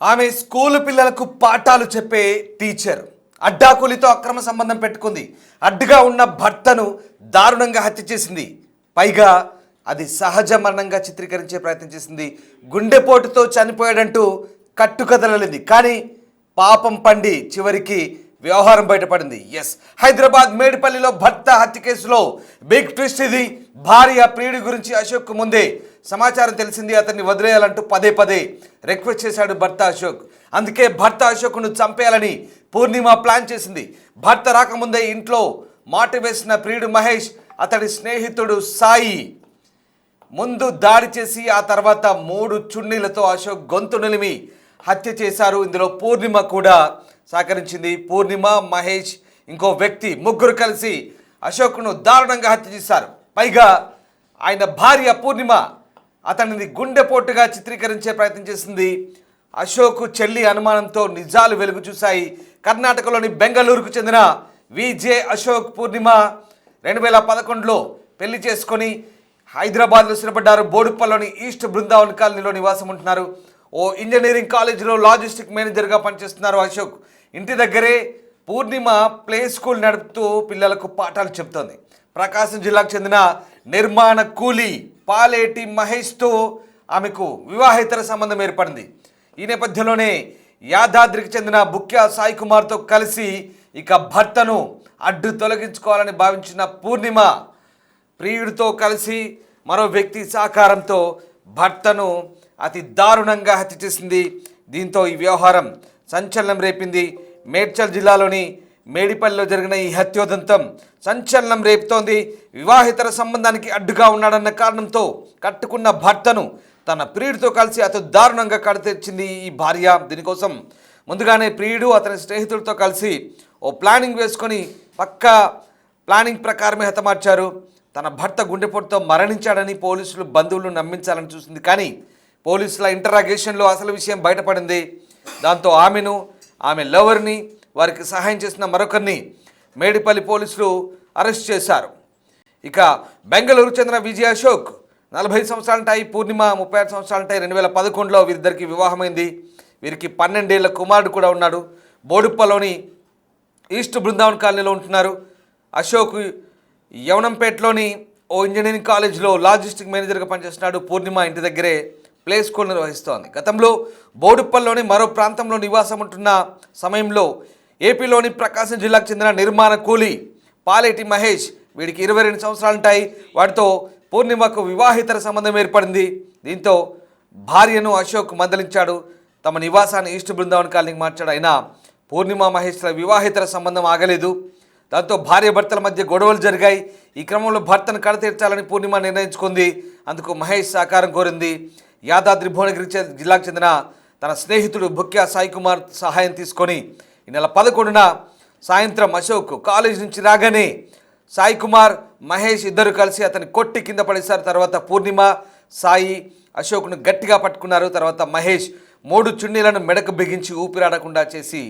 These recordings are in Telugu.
ఆమె స్కూలు పిల్లలకు పాఠాలు చెప్పే టీచర్ అడ్డాకూలితో అక్రమ సంబంధం పెట్టుకుంది. అడ్డుగా ఉన్న భర్తను దారుణంగా హత్య చేసింది. పైగా అది సహజ మరణంగా చిత్రీకరించే ప్రయత్నం చేసింది. గుండెపోటుతో చనిపోయాడంటూ కట్టుకథలలింది. కానీ పాపం పండి చివరికి వ్యవహారం బయటపడింది. ఎస్, హైదరాబాద్ మేడిపల్లిలో భర్త హత్య కేసులో బిగ్ ట్విస్ట్ ఇది. భార్య ప్రియుడి గురించి అశోక్ ముందే సమాచారం తెలిసింది. అతన్ని వదిలేయాలంటూ పదే పదే రిక్వెస్ట్ చేశాడు భర్త అశోక్. అందుకే భర్త అశోక్ను చంపేయాలని పూర్ణిమ ప్లాన్ చేసింది. భర్త రాకముందే ఇంట్లో మాట వేసిన ప్రియుడు మహేష్, అతడి స్నేహితుడు సాయి ముందు దాడి చేసి ఆ తర్వాత 3 చున్నీలతో అశోక్ గొంతు నిలిమి హత్య చేశారు. ఇందులో పూర్ణిమ కూడా సహకరించింది. పూర్ణిమ, మహేష్, ఇంకో వ్యక్తి ముగ్గురు కలిసి అశోక్ను దారుణంగా హత్య చేశారు. పైగా ఆయన భార్య పూర్ణిమ అతనిని గుండెపోటుగా చిత్రీకరించే ప్రయత్నం చేసింది. అశోక్ చెల్లి అనుమానంతో నిజాలు వెలుగు చూశాయి. కర్ణాటకలోని బెంగళూరుకు చెందిన విజే అశోక్ పూర్ణిమ 2011లో పెళ్లి చేసుకొని హైదరాబాద్లో స్థిరపడ్డారు. బోడుప్పల్లోని ఈస్ట్ బృందావన్ కాలనీలో నివాసం ఉంటున్నారు. ఓ ఇంజనీరింగ్ కాలేజీలో లాజిస్టిక్ మేనేజర్గా పనిచేస్తున్నారు అశోక్. ఇంటి దగ్గరే పూర్ణిమ ప్లే స్కూల్ నడుపుతూ పిల్లలకు పాఠాలు చెప్తోంది. ప్రకాశం జిల్లాకు చెందిన నిర్మాణ కూలీ పాలేటి మహేష్తో ఆమెకు వివాహేతర సంబంధం ఏర్పడింది. ఈ నేపథ్యంలోనే యాదాద్రికి చెందిన బుక్యా సాయి కుమార్తో కలిసి ఇక భర్తను అడ్డు తొలగించుకోవాలని భావించిన పూర్ణిమ ప్రియుడితో కలిసి మరో వ్యక్తి సహకారంతో భర్తను అతి దారుణంగా హత్య చేసింది. దీంతో ఈ వ్యవహారం సంచలనం రేపింది. మేడ్చల్ జిల్లాలోని మేడిపల్లిలో జరిగిన ఈ హత్యోదంతం సంచలనం రేపుతోంది. వివాహితర సంబంధానికి అడ్డుగా ఉన్నాడన్న కారణంతో కట్టుకున్న భర్తను తన ప్రియుడితో కలిసి అతి దారుణంగా కడతెచ్చింది ఈ భార్య. దీనికోసం ముందుగానే ప్రియుడు అతని స్నేహితులతో కలిసి ఓ ప్లానింగ్ వేసుకొని పక్కా ప్లానింగ్ ప్రకారమే హతమార్చారు. తన భర్త గుండెపోటుతో మరణించాడని పోలీసులు బంధువులను నమ్మించాలని చూసింది. కానీ పోలీసుల ఇంటరాగేషన్లో అసలు విషయం బయటపడింది. దాంతో ఆమెను, ఆమె లవర్ని, వారికి సహాయం చేసిన మరొకరిని మేడిపల్లి పోలీసులు అరెస్ట్ చేశారు. ఇక బెంగళూరు చెందిన విజయ్ అశోక్ 40 సంవత్సరాలుంటాయి. పూర్ణిమ 36 సంవత్సరాలుంటాయి. 2011లో వీరిద్దరికి వివాహమైంది. వీరికి 12 ఏళ్ల కుమారుడు కూడా ఉన్నాడు. బోడుప్పలోని ఈస్ట్ బృందావన్ కాలనీలో ఉంటున్నారు. అశోక్ యవనంపేటలోని ఓ ఇంజనీరింగ్ కాలేజ్లో లాజిస్టిక్ మేనేజర్గా పనిచేస్తున్నాడు. పూర్ణిమ ఇంటి దగ్గరే ప్లే స్కూల్ నిర్వహిస్తోంది. గతంలో బోడుప్పల్లోని మరో ప్రాంతంలో నివాసం ఉంటున్న సమయంలో ఏపీలోని ప్రకాశం జిల్లాకు చెందిన నిర్మాణ కూలీ పాలేటి మహేష్, వీడికి 22 సంవత్సరాలుంటాయి. వాటితో పూర్ణిమకు వివాహితర సంబంధం ఏర్పడింది. దీంతో భార్యను అశోక్ మందలించాడు. తమ నివాసాన్ని ఈస్ట్ బృందావన్ కాలనీకి మార్చాడు. అయినా పూర్ణిమ మహేష్ల వివాహితర సంబంధం ఆగలేదు. దాంతో భార్య భర్తల మధ్య గొడవలు జరిగాయి. ఈ క్రమంలో భర్తను కడతీర్చాలని పూర్ణిమ నిర్ణయించుకుంది. అందుకు మహేష్ సహకారం కోరింది. యాదాద్రి భువనగిరి జిల్లాకు చెందిన తన స్నేహితుడు బుక్యా సాయి కుమార్ సహాయం తీసుకొని ఈ నెల 11న సాయంత్రం అశోక్ కాలేజ్ నుంచి రాగానే సాయి కుమార్, మహేష్ ఇద్దరు కలిసి అతన్ని కొట్టి కింద పడేశారు. తర్వాత పూర్ణిమ, సాయి అశోక్ను గట్టిగా పట్టుకున్నారు. తర్వాత మహేష్ 3 చున్నీలను మెడకు బిగించి ఊపిరాడకుండా చేసి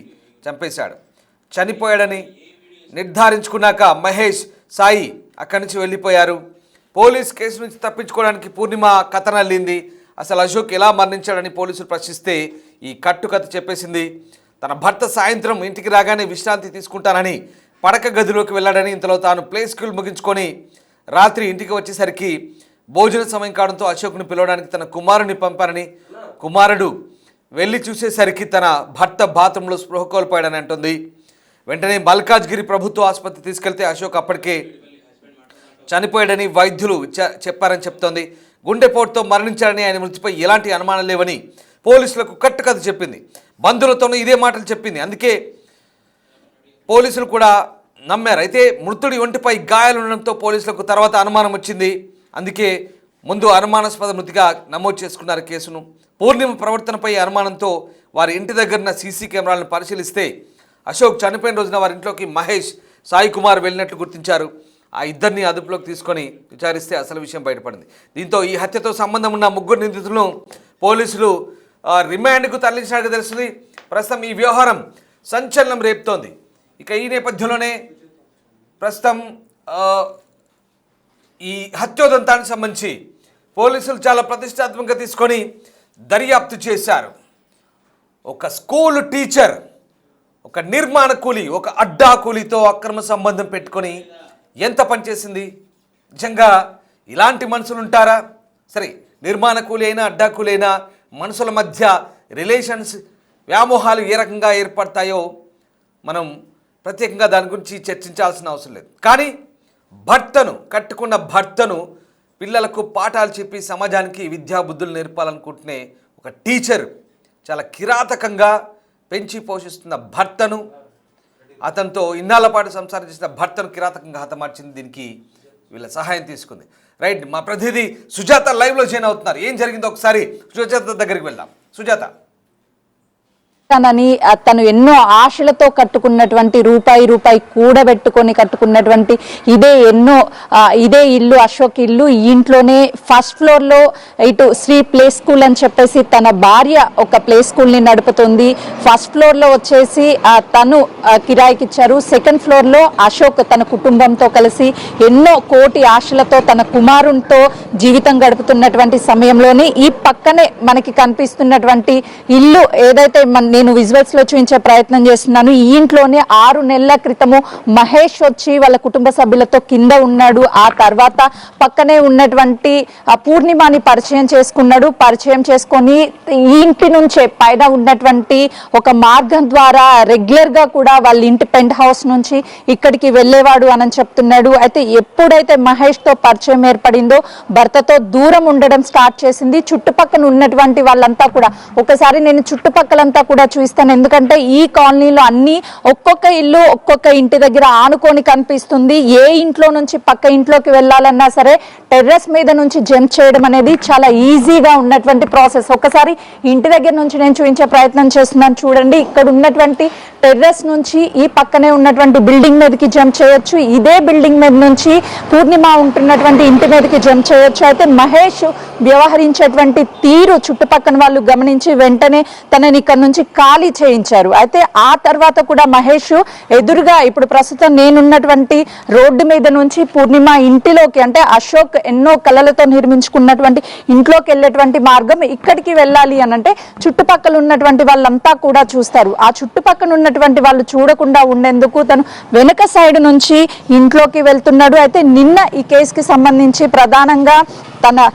చంపేశాడు. చనిపోయాడని నిర్ధారించుకున్నాక మహేష్, సాయి అక్కడి నుంచి వెళ్ళిపోయారు. పోలీస్ కేసు నుంచి తప్పించుకోవడానికి పూర్ణిమ కథనల్లింది. అసలు అశోక్ ఎలా మరణించాడని పోలీసులు ప్రశ్నిస్తే ఈ కట్టుకథ చెప్పేసింది. తన భర్త సాయంత్రం ఇంటికి రాగానే విశ్రాంతి తీసుకుంటానని పడక గదిలోకి వెళ్ళాడని, ఇంతలో తాను ప్లే స్కూల్ ముగించుకొని రాత్రి ఇంటికి వచ్చేసరికి భోజన సమయం కావడంతో అశోక్ను పిలవడానికి తన కుమారుని పంపానని, కుమారుడు వెళ్ళి చూసేసరికి తన భర్త బాత్రూంలో స్పృహ కోల్పోయాడని అంటుంది. వెంటనే మల్కాజ్గిరి ప్రభుత్వ ఆసుపత్రి తీసుకెళ్తే అశోక్ అప్పటికే చనిపోయాడని వైద్యులు చెప్పారని చెప్తోంది. గుండెపోటుతో మరణించాడని, ఆయన మృతిపై ఎలాంటి అనుమానం లేవని పోలీసులకు కట్టుకథ చెప్పింది. బంధువులతోనూ ఇదే మాటలు చెప్పింది. అందుకే పోలీసులు కూడా నమ్మారు. అయితే మృతుడి ఒంటిపై గాయాలు ఉండడంతో పోలీసులకు తర్వాత అనుమానం వచ్చింది. అందుకే ముందు అనుమానాస్పద మృతిగా నమోదు చేసుకున్నారు కేసును. పూర్ణిమ ప్రవర్తనపై అనుమానంతో వారి ఇంటి దగ్గర సీసీ కెమెరాలను పరిశీలిస్తే అశోక్ చనిపోయిన రోజున వారి ఇంట్లోకి మహేష్, సాయి కుమార్ వెళ్ళినట్లు గుర్తించారు. ఆ ఇద్దరిని అదుపులోకి తీసుకొని విచారిస్తే అసలు విషయం బయటపడింది. దీంతో ఈ హత్యతో సంబంధం ఉన్న 3 నిందితులను పోలీసులు రిమాండ్కు తరలించినట్టు తెలిసింది. ప్రస్తుతం ఈ వ్యవహారం సంచలనం రేపుతోంది. ఇక ఈ నేపథ్యంలోనే ప్రస్తుతం ఈ హత్యోదంతానికి సంబంధించి పోలీసులు చాలా ప్రతిష్టాత్మకంగా తీసుకొని దర్యాప్తు చేశారు. ఒక స్కూల్ టీచర్, ఒక నిర్మాణ కూలి, ఒక అడ్డా కూలితో అక్రమ సంబంధం పెట్టుకొని ఎంత పనిచేసింది? నిజంగా ఇలాంటి మనుషులు ఉంటారా? సరే, నిర్మాణ కూలి అయినా అడ్డా కూలి అయినా మనుషుల మధ్య రిలేషన్స్, వ్యామోహాలు ఏ రకంగా ఏర్పడతాయో మనం ప్రత్యేకంగా దాని గురించి చర్చించాల్సిన అవసరం లేదు. కానీ కట్టుకున్న భర్తను పిల్లలకు పాఠాలు చెప్పి సమాజానికి విద్యాబుద్ధులు నేర్పాలనుకుంటునే ఒక టీచర్ చాలా కిరాతకంగా పెంచి పోషిస్తున్న భర్తను, అతనితో ఇన్నాళ్ల పాటు సంసారం చేసిన భర్తను కిరాతకంగా హతమార్చింది. దీనికి వీళ్ళ సహాయం తీసుకుంది. రైట్, మా ప్రతినిధి సుజాత లైవ్లో జాయిన్ అవుతున్నారు. ఏం జరిగిందో ఒకసారి సుజాత దగ్గరికి వెళ్దాం. సుజాత, తను ఎన్నో ఆశలతో కట్టుకున్నటువంటి రూపాయి కూడబెట్టుకొని కట్టుకున్నటువంటి ఇదే ఇల్లు, అశోక్ ఇల్లు. ఈ ఇంట్లోనే ఫస్ట్ ఫ్లోర్ లో ఇటు శ్రీ ప్లే స్కూల్ అని చెప్పేసి తన భార్య ఒక ప్లే స్కూల్ ని నడుపుతుంది. ఫస్ట్ ఫ్లోర్ లో వచ్చేసి తను కిరాయికి ఇచ్చారు. సెకండ్ ఫ్లోర్ లో అశోక్ తన కుటుంబంతో కలిసి ఎన్నో కోటి ఆశలతో తన కుమారునితో జీవితం గడుపుతున్నటువంటి సమయంలోనే ఈ పక్కనే మనకి కనిపిస్తున్నటువంటి ఇల్లు ఏదైతే నేను విజువల్స్ లో చూపించే ప్రయత్నం చేస్తున్నాను. ఈ ఇంట్లోనే 6 నెలల క్రితము మహేష్ వచ్చి వాళ్ళ కుటుంబ సభ్యులతో కింద ఉన్నాడు. ఆ తర్వాత పక్కనే ఉన్నటువంటి పూర్ణిమని పరిచయం చేసుకున్నాడు. పరిచయం చేసుకొని ఈ ఇంటి నుంచే పైన ఉన్నటువంటి ఒక మార్గం ద్వారా రెగ్యులర్ గా కూడా వాళ్ళ ఇంటి పెంట్ హౌస్ నుంచి ఇక్కడికి వెళ్ళేవాడు అని చెప్తున్నాడు. అయితే ఎప్పుడైతే మహేష్ తో పరిచయం ఏర్పడిందో భర్తతో దూరం ఉండడం స్టార్ట్ చేసింది. చుట్టుపక్కల ఉన్నటువంటి వాళ్ళంతా కూడా, ఒకసారి నేను చుట్టుపక్కలంతా కూడా చూస్తాను, ఎందుకంటే ఈ కాలనీలో అన్ని ఒక్కొక్క ఇల్లు ఒక్కొక్క ఇంటి దగ్గర ఆనుకొని కనిపిస్తుంది. ఏ ఇంట్లో నుంచి పక్క ఇంట్లోకి వెళ్ళాలన్నా సరే టెర్రస్ మీద నుంచి జంప్ చేయడం అనేది చాలా ఈజీగా ఉన్నటువంటి ప్రాసెస్. ఒకసారి ఇంటి దగ్గర నుంచి నేను చూపించే ప్రయత్నం చేస్తున్నాను. చూడండి, ఇక్కడ ఉన్నటువంటి టెర్రస్ నుంచి ఈ పక్కనే ఉన్నటువంటి బిల్డింగ్ మీదకి జంప్ చేయొచ్చు. ఇదే బిల్డింగ్ మీద నుంచి పూర్ణిమ ఉంటున్నటువంటి ఇంటి మీదకి జంప్ చేయొచ్చు. అయితే మహేష్ వ్యవహరించేటువంటి తీరు చుట్టుపక్కల వాళ్ళు గమనించి వెంటనే తనని ఇక్కడ నుంచి ఖాళీ చేయించారు. అయితే ఆ తర్వాత కూడా మహేష్ ఎదురుగా ఇప్పుడు ప్రస్తుతం నేనున్నటువంటి రోడ్డు మీద నుంచి పూర్ణిమ ఇంటిలోకి, అంటే అశోక్ ఎన్నో కళలతో నిర్మించుకున్నటువంటి ఇంట్లోకి వెళ్ళేటువంటి మార్గం ఇక్కడికి వెళ్ళాలి అని అంటే చుట్టుపక్కల ఉన్నటువంటి వాళ్ళంతా కూడా చూస్తారు. ఆ చుట్టుపక్కల ఉన్నటువంటి వాళ్ళు చూడకుండా ఉండేందుకు తను వెనుక సైడ్ నుంచి ఇంట్లోకి వెళ్తున్నాడు. అయితే నిన్న ఈ కేసుకి సంబంధించి ప్రధానంగా తన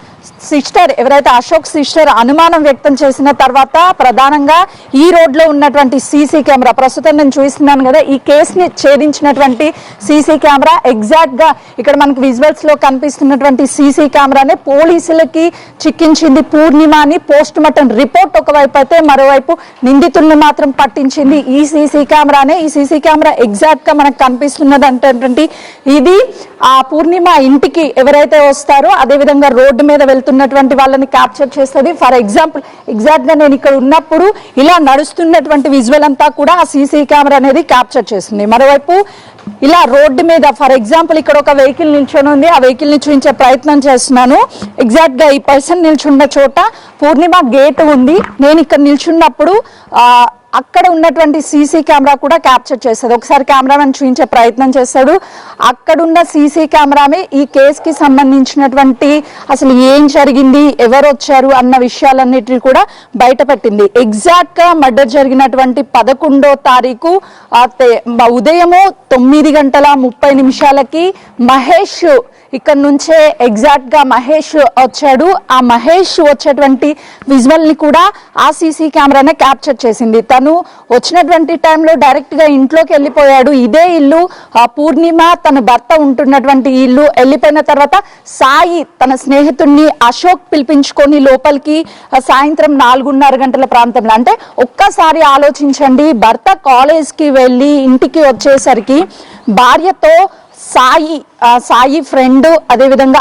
సిస్టర్, ఎవరైతే అశోక్ సిస్టర్ అనుమానం వ్యక్తం చేసిన తర్వాత ప్రధానంగా ఈ రోడ్లో ఉన్నటువంటి సీసీ కెమెరా, ప్రస్తుతం నేను చూస్తున్నాను కదా, ఈ కేసుని ఛేదించినటువంటి సీసీ కెమెరా ఎగ్జాక్ట్ గా ఇక్కడ మనకు విజువల్స్ లో కనిపిస్తున్నటువంటి సీసీ కెమెరానే పోలీసులకి చిక్కించింది పూర్ణిమ అని పోస్ట్ మార్టం రిపోర్ట్ ఒకవైపు అయితే, మరోవైపు నిందితుల్ని మాత్రం పట్టించింది ఈ సీసీ కెమెరానే. ఈ సీసీ కెమెరా ఎగ్జాక్ట్ గా మనకు కనిపిస్తున్నది అంటే ఇది ఆ పూర్ణిమ ఇంటికి ఎవరైతే వస్తారో అదేవిధంగా రోడ్డు మీద వెళ్తున్నటువంటి వాళ్ళని క్యాప్చర్ చేస్తుంది. ఫర్ ఎగ్జాంపుల్ ఎగ్జాక్ట్ గా నేను ఇక్కడ ఉన్నప్పుడు ఇలా నడుస్తున్నటువంటి విజువల్ అంతా కూడా ఆ సీసీ కెమెరా అనేది క్యాప్చర్ చేస్తుంది. మరోవైపు ఇలా రోడ్డు మీద ఫర్ ఎగ్జాంపుల్ ఇక్కడ ఒక వెహికల్ నిల్చొని ఉంది, ఆ వెహికల్ ని చూపించే ప్రయత్నం చేస్తున్నాను. ఎగ్జాక్ట్ గా ఈ పర్సన్ నిల్చున్న చోట పూర్ణిమ గేట్ ఉంది. నేను ఇక్కడ నిల్చున్నప్పుడు అక్కడ ఉన్నటువంటి సీసీ కెమెరా కూడా క్యాప్చర్ చేస్తుంది. ఒకసారి కెమెరామెన్ చూపించే ప్రయత్నం చేస్తాడు. అక్కడున్న సీసీ కెమెరామే ఈ కేసుకి సంబంధించినటువంటి అసలు ఏం జరిగింది, ఎవరు వచ్చారు అన్న విషయాలన్నిటిని కూడా బయటపెట్టింది. ఎగ్జాక్ట్ గా మర్డర్ జరిగినటువంటి 11వ తారీఖు ఉదయము 9:30 మహేష్ ఇక్కడ నుంచే ఎగ్జాక్ట్ గా మహేష్ వచ్చాడు. ఆ మహేష్ వచ్చేటువంటి విజువల్ ని కూడా ఆ సీసీ కెమెరానే క్యాప్చర్ చేసింది. తను వచ్చినటువంటి టైంలో డైరెక్ట్ గా ఇంట్లోకి వెళ్ళిపోయాడు. ఇదే ఇల్లు పూర్ణిమ తన భర్త ఉంటున్నటువంటి ఇల్లు. వెళ్ళిపోయిన తర్వాత సాయి తన స్నేహితుడిని అశోక్ పిలిపించుకొని లోపలికి సాయంత్రం 4:30 ప్రాంతంలో, అంటే ఒక్కసారి ఆలోచించండి, భర్త కాలేజ్ కి వెళ్ళి ఇంటికి వచ్చేసరికి భార్యతో సాయి ఫ్రెండ్ అదేవిధంగా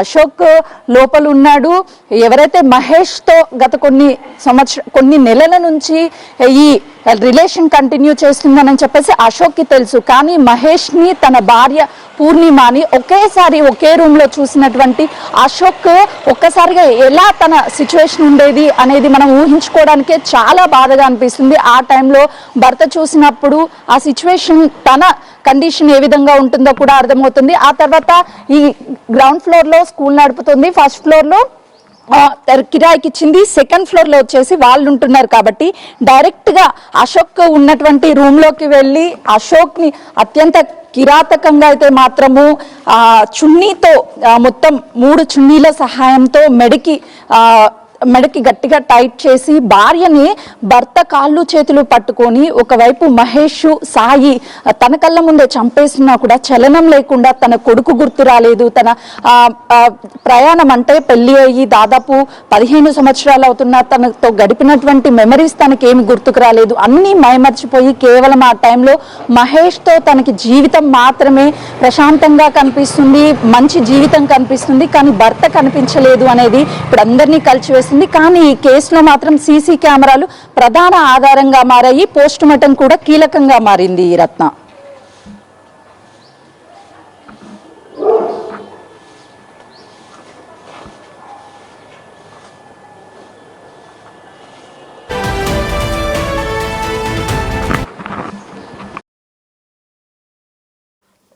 అశోక్ లోపల ఉన్నాడు. ఎవరైతే మహేష్ తో గత కొన్ని నెలల నుంచి ఈ రిలేషన్ కంటిన్యూ చేస్తుందని చెప్పేసి అశోక్ కి తెలుసు. కానీ మహేష్ ని తన భార్య పూర్ణిమని ఒకేసారి ఒకే రూమ్ లో చూసినటువంటి అశోక్ ఒక్కసారిగా ఎలా తన సిచ్యువేషన్ ఉండేది అనేది మనం ఊహించుకోవడానికే చాలా బాధగా అనిపిస్తుంది. ఆ టైంలో భర్త చూసినప్పుడు ఆ సిచ్యువేషన్, తన కండిషన్ ఏ విధంగా ఉంటుందో కూడా అర్థమవుతుంది. ఆ తర్వాత ఈ గ్రౌండ్ ఫ్లోర్ లో స్కూల్ నడుపుతుంది, ఫస్ట్ ఫ్లోర్ లో కిరాయికి ఇచ్చింది. సెకండ్ ఫ్లోర్ లో వచ్చేసి వాళ్ళు ఉంటున్నారు కాబట్టి డైరెక్ట్ గా అశోక్ ఉన్నటువంటి రూమ్ లోకి వెళ్ళి అశోక్ ని అత్యంత కిరాతకంగా అయితే మాత్రము చున్నీతో మొత్తం 3 చున్నీల సహాయంతో మెడకి గట్టిగా టైట్ చేసి భార్యని భర్త కాళ్ళు చేతులు పట్టుకొని ఒకవైపు మహేష్ సాయి తన కళ్ళ ముందే చంపేసినా కూడా చలనం లేకుండా తన కొడుకు గుర్తు రాలేదు. తన ప్రయాణం అంటే పెళ్లి అయ్యి దాదాపు 15 సంవత్సరాలు అవుతున్నా తనతో గడిపినటువంటి మెమరీస్ తనకేమి గుర్తుకు రాలేదు. అన్నీ మైమర్చిపోయి కేవలం ఆ టైంలో మహేష్తో తనకి జీవితం మాత్రమే ప్రశాంతంగా కనిపిస్తుంది, మంచి జీవితం కనిపిస్తుంది, కానీ భర్త కనిపించలేదు అనేది ఇప్పుడు అందరినీ కలిసివేస్తుంది. కానీ ఈ కేసులో మాత్రం సీసీ కెమెరాలు ప్రధాన ఆధారంగా మారాయి. పోస్ట్ మార్టం కూడా కీలకంగా మారింది. ఈ రత్న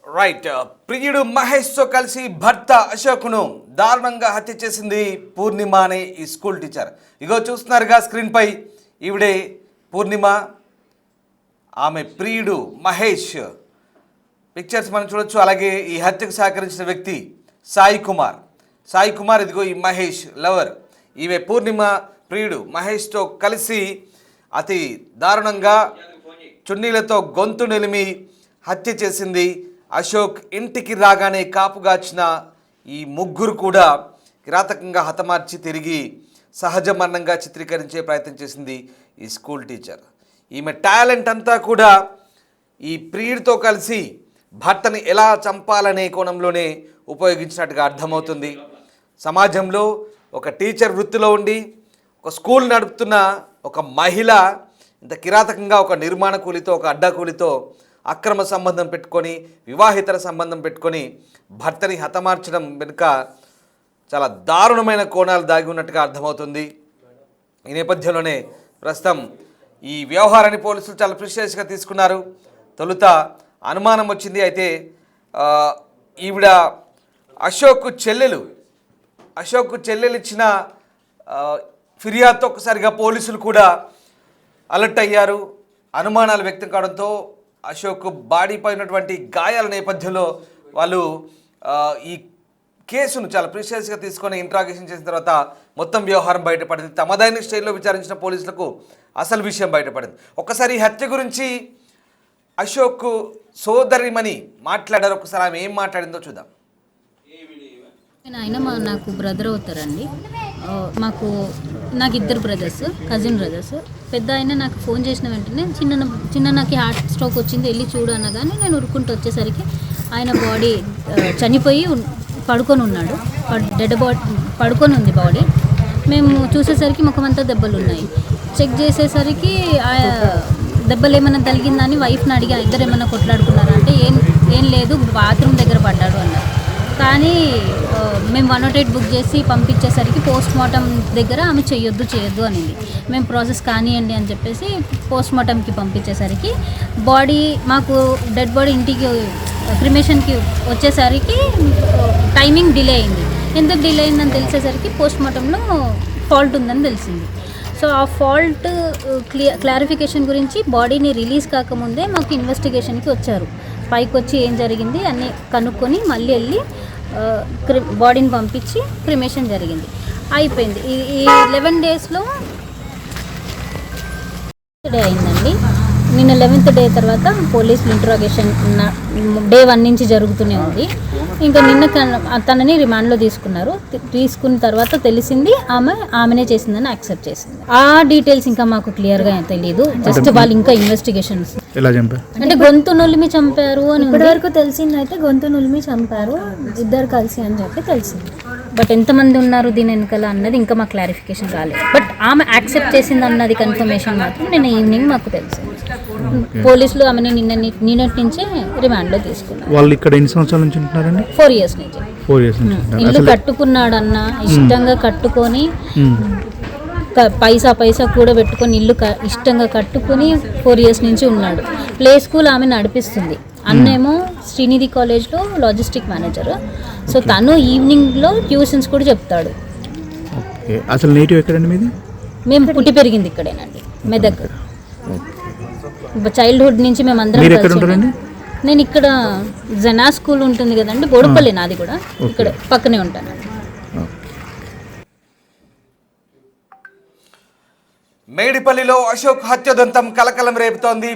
రైట్, ప్రియుడు మహేష్తో కలిసి భర్త అశోక్ను దారుణంగా హత్య చేసింది పూర్ణిమ అనే ఈ స్కూల్ టీచర్. ఇగో చూస్తున్నారుగా స్క్రీన్పై, ఈవిడే పూర్ణిమ, ఆమె ప్రియుడు మహేష్. పిక్చర్స్ మనం చూడొచ్చు. అలాగే ఈ హత్యకు సహకరించిన వ్యక్తి సాయి కుమార్, ఇదిగో ఈ మహేష్ లవర్. ఈమె పూర్ణిమ ప్రియుడు మహేష్తో కలిసి అతి దారుణంగా చున్నీలతో గొంతు నిలిమి హత్య చేసింది. అశోక్ ఇంటికి రాగానే కాపుగాచిన ఈ ముగ్గురు కూడా కిరాతకంగా హతమార్చి తిరిగి సహజ మరణంగా చిత్రీకరించే ప్రయత్నం చేసింది ఈ స్కూల్ టీచర్. ఈమె టాలెంట్ అంతా కూడా ఈ ప్రియుడితో కలిసి భర్తని ఎలా చంపాలనే కోణంలోనే ఉపయోగించినట్టుగా అర్థమవుతుంది. సమాజంలో ఒక టీచర్ వృత్తిలో ఉండి ఒక స్కూల్ నడుపుతున్న ఒక మహిళ ఇంత కిరాతకంగా ఒక నిర్మాణ కూలితో, ఒక అడ్డా కూలితో అక్రమ సంబంధం పెట్టుకొని, వివాహితర సంబంధం పెట్టుకొని భర్తని హతమార్చడం వెనుక చాలా దారుణమైన కోణాలు దాగి ఉన్నట్టుగా అర్థమవుతుంది. ఈ నేపథ్యంలోనే ప్రస్తుతం ఈ వ్యవహారాన్ని పోలీసులు చాలా ప్రిసీరియస్గా తీసుకున్నారు. తొలుత అనుమానం వచ్చింది. అయితే ఈవిడ అశోక్ చెల్లెలు ఇచ్చిన ఫిర్యాదుతో ఒక్కసారిగా పోలీసులు కూడా అలర్ట్ అయ్యారు. అనుమానాలు వ్యక్తం కావడంతో అశోక్ బాడీ పైనటువంటి గాయాల నేపథ్యంలో వాళ్ళు ఈ కేసును చాలా ప్రిసీరియస్గా తీసుకొని ఇంట్రాగేషన్ చేసిన తర్వాత మొత్తం వ్యవహారం బయటపడింది. తమదైన స్టైల్లో విచారించిన పోలీసులకు అసలు విషయం బయటపడింది. ఒక్కసారి ఈ హత్య గురించి అశోక్ సోదరిమణి మాట్లాడారు. ఒకసారి ఆమె ఏం మాట్లాడిందో చూద్దాం. ఆయన నాకు బ్రదర్ అవుతారండి. నాకు 2 బ్రదర్స్, కజిన్ బ్రదర్స్. పెద్ద ఆయన నాకు ఫోన్ చేసిన వెంటనే చిన్న నాకు హార్ట్ స్ట్రోక్ వచ్చింది, వెళ్ళి చూడు అనగానే నేను ఉరుక్కుంటూ వచ్చేసరికి ఆయన బాడీ చనిపోయి పడుకొని ఉన్నాడు. డెడ్ బాడీ పడుకొని ఉంది బాడీ. మేము చూసేసరికి ముఖమంతా దెబ్బలు ఉన్నాయి. చెక్ చేసేసరికి దెబ్బలు ఏమైనా తగిలిందని వైఫ్ని అడిగా, ఇద్దరు ఏమైనా కొట్లాడుకున్నారా అంటే ఏం లేదు, బాత్రూమ్ దగ్గర పడ్డాడు అన్నారు. కానీ మేము 108 బుక్ చేసి పంపించేసరికి పోస్ట్ మార్టం దగ్గర ఆమె చేయొద్దు అనింది. మేము ప్రాసెస్ కానివ్వండి అని చెప్పేసి పోస్ట్ మార్టంకి పంపించేసరికి మాకు డెడ్ బాడీ ఇంటికి క్రిమేషన్కి వచ్చేసరికి టైమింగ్ డిలే అయింది. ఎందుకు డిలే అయిందని తెలిసేసరికి పోస్ట్ మార్టంలో ఫాల్ట్ ఉందని తెలిసింది. సో ఆ ఫాల్ట్ క్లారిఫికేషన్ గురించి బాడీని రిలీజ్ కాకముందే మాకు ఇన్వెస్టిగేషన్కి వచ్చారు. పైకి వచ్చి ఏం జరిగింది అన్నీ కనుక్కొని మళ్ళీ వెళ్ళి బాడీని పంపించి క్రిమేషన్ జరిగింది, అయిపోయింది. ఈ 11 డేస్లో డే అయిందండి. నిన్న 11th డే తర్వాత పోలీసులు ఇంట్రాగేషన్ డే 1 నుంచి జరుగుతూనే ఉంది. ఇంకా నిన్న తనని రిమాండ్లో తీసుకున్న తర్వాత తెలిసింది ఆమెనే చేసిందని యాక్సెప్ట్ చేసింది. ఆ డీటెయిల్స్ ఇంకా మాకు క్లియర్గా తెలియదు. జస్ట్ వాళ్ళు ఇంకా ఇన్వెస్టిగేషన్స్ అంటే గొంతు నులిమి చంపారు అని ఇప్పటివరకు తెలిసింది. అయితే గొంతు నులిమి చంపారు ఇద్దరు కలిసి అని చెప్పి తెలిసింది. బట్ ఎంతమంది ఉన్నారు దీని వెనకాల అన్నది ఇంకా మాకు క్లారిఫికేషన్ రాలేదు. బట్ ఆమె యాక్సెప్ట్ చేసింది అన్నది కన్ఫర్మేషన్ మాత్రం నిన్న ఈవినింగ్ మాకు తెలిసింది. పోలీసులు ఆమెని నిన్నటి నుంచే రిమాండ్లో తీసుకున్నారు. వాళ్ళు ఇక్కడ ఎన్ని సంవత్సరాల నుంచి ఉంటున్నారండి? 4 years నుంచి. 4 years నుంచి. ఇల్లు కట్టుకున్నాడన్న ఇష్టంగా కట్టుకొని పైసా కూడా పెట్టుకొని ఇల్లు ఇష్టంగా కట్టుకుని 4 years నుంచి ఉన్నాడు. ప్లే స్కూల్ ఆమె నడిపిస్తుంది. అన్నేమో శ్రీనిధి కాలేజ్లో లాజిస్టిక్ మేనేజర్. సో తను ఈవినింగ్లో ట్యూషన్స్ కూడా చెప్తాడు. ఓకే. అసలు నేటివ్ ఎక్కడండి మీది? మేము పుట్టి పెరిగింది ఇక్కడేనండి, మెదక్. చైల్డ్హుడ్ నుంచి మేము అందరం మీరు ఎక్కడ కలిసి ఉంటారండి? ఉన్నాం. నేను ఇక్కడ జనా స్కూల్ ఉంటుంది కదండి, బోడుపల్లి నాది కూడా, ఇక్కడ పక్కనే ఉంటానండి. మేడిపల్లిలో అశోక్ హత్యోదంతం కలకలం రేపుతోంది.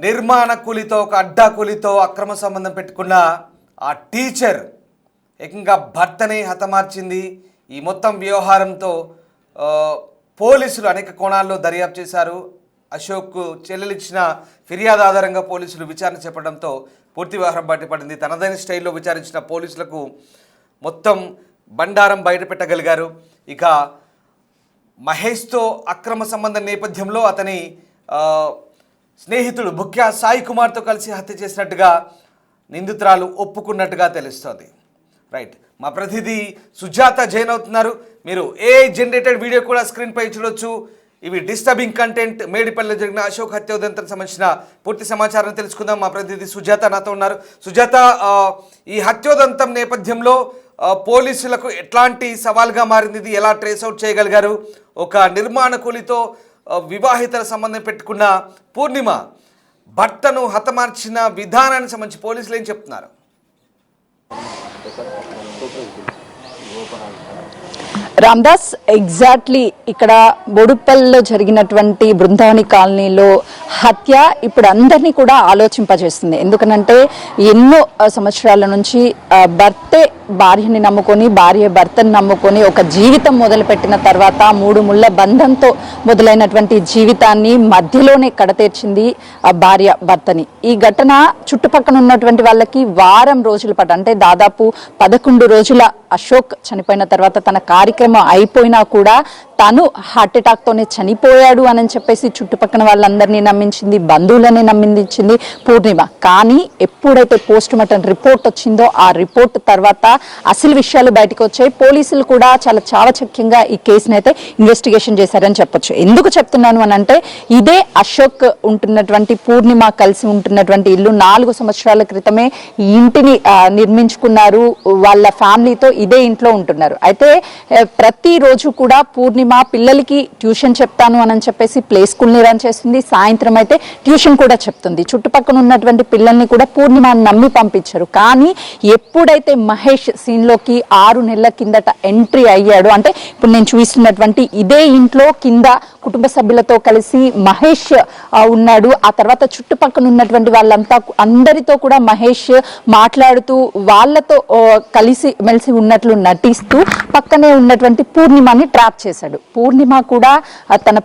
నిర్మాణ కూలితో ఒక అడ్డా కూలితో అక్రమ సంబంధం పెట్టుకున్న ఆ టీచర్ ఏకంగా భర్తని హతమార్చింది. ఈ మొత్తం వ్యవహారంతో పోలీసులు అనేక కోణాల్లో దర్యాప్తు చేశారు. అశోక్ చెల్లెలిచ్చిన ఫిర్యాదు ఆధారంగా పోలీసులు విచారణ చేపట్టడంతో పూర్తి వ్యవహారం బయటపడింది. తనదైన స్టైల్లో విచారించిన పోలీసులకు మొత్తం బండారం బయటపెట్టగలిగారు. ఇక మహేష్తో అక్రమ సంబంధం నేపథ్యంలో అతని స్నేహితుడు బుక్యా సాయి కుమార్తో కలిసి హత్య చేసినట్టుగా నిందితురాలు ఒప్పుకున్నట్టుగా తెలుస్తోంది. రైట్, మా ప్రతినిధి సుజాత జైన్ అవుతున్నారు. మీరు జనరేటెడ్ వీడియో కూడా స్క్రీన్పై చూడొచ్చు. ఇవి డిస్టర్బింగ్ కంటెంట్. మేడిపల్లిలో జరిగిన అశోక్ హత్యోదంతం సంబంధించిన పూర్తి సమాచారం తెలుసుకుందాం. మా ప్రతినిధి సుజాత నాతో ఉన్నారు. సుజాత, ఈ హత్యోదంతం నేపథ్యంలో పోలీసులకు ఎట్లాంటి సవాల్గా మారింది? ఇది ఎలా ట్రేస్అవుట్ చేయగలిగారు? ఒక నిర్మాణ కూలితో వివాహితల సంబంధం పెట్టుకున్న పూర్ణిమ భర్తను హతమార్చిన విధానానికి సంబంధించి పోలీసులు ఏం చెప్తున్నారు? రామ్దాస్, ఎగ్జాక్ట్లీ ఇక్కడ బోడుపల్లిలో జరిగినటువంటి బృందావని కాలనీలో హత్య ఇప్పుడు అందరినీ కూడా ఆలోచింపజేస్తుంది. ఎందుకనంటే ఎన్నో సంవత్సరాల నుంచి భర్తే భార్యని నమ్ముకొని, భార్య భర్తని నమ్ముకొని ఒక జీవితం మొదలుపెట్టిన తర్వాత 3 ముళ్ళ బంధంతో మొదలైనటువంటి జీవితాన్ని మధ్యలోనే కడతీర్చింది ఆ భార్య భర్తని. ఈ ఘటన చుట్టుపక్కల ఉన్నటువంటి వాళ్ళకి వారం రోజుల పాటు, అంటే దాదాపు 11 రోజుల అశోక్ చనిపోయిన తర్వాత తన కార్యక్రమం అయిపోయినా కూడా తను హార్ట్ అటాక్ తోనే చనిపోయాడు అని చెప్పేసి చుట్టుపక్కల వాళ్ళందరినీ నమ్మించింది, బంధువులని నమ్మించింది పూర్ణిమ. కానీ ఎప్పుడైతే పోస్ట్ మార్టం రిపోర్ట్ వచ్చిందో ఆ రిపోర్ట్ తర్వాత అసలు విషయాలు బయటకు వచ్చాయి. పోలీసులు కూడా చాలా చావచక్యంగా ఈ కేసుని అయితే ఇన్వెస్టిగేషన్ చేశారని చెప్పొచ్చు. ఎందుకు చెప్తున్నాను అని అంటే, ఇదే అశోక్ ఉంటున్నటువంటి పూర్ణిమ కలిసి ఉంటున్నటువంటి ఇల్లు 4 సంవత్సరాల క్రితమే ఈ ఇంటిని నిర్మించుకున్నారు. వాళ్ళ ఫ్యామిలీతో ఇదే ఇంట్లో ఉంటున్నారు. అయితే ప్రతిరోజు కూడా పూర్ణిమ పిల్లలకి ట్యూషన్ చెప్తాను అని చెప్పేసి ప్లే స్కూల్ని రన్ చేస్తుంది. సాయంత్రం అయితే ట్యూషన్ కూడా చెప్తుంది. చుట్టుపక్కల ఉన్నటువంటి పిల్లల్ని కూడా పూర్ణిమ నమ్మి పంపించారు. కానీ ఎప్పుడైతే మహేష్ సీన్లోకి 6 నెలల కిందట ఎంట్రీ అయ్యాడు, అంటే ఇప్పుడు నేను చూస్తున్నటువంటి ఇదే ఇంట్లో కింద కుటుంబ సభ్యులతో కలిసి మహేష్ ఉన్నాడు. ఆ తర్వాత చుట్టుపక్కల ఉన్నటువంటి వాళ్ళంతా అందరితో కూడా మహేష్ మాట్లాడుతూ వాళ్ళతో కలిసి మెలిసి ఉన్నట్లు నటిస్తూ పక్కనే ఉన్నటువంటి పూర్ణిమని ట్రాప్ చేశాడు. పూర్ణిమ కూడా తన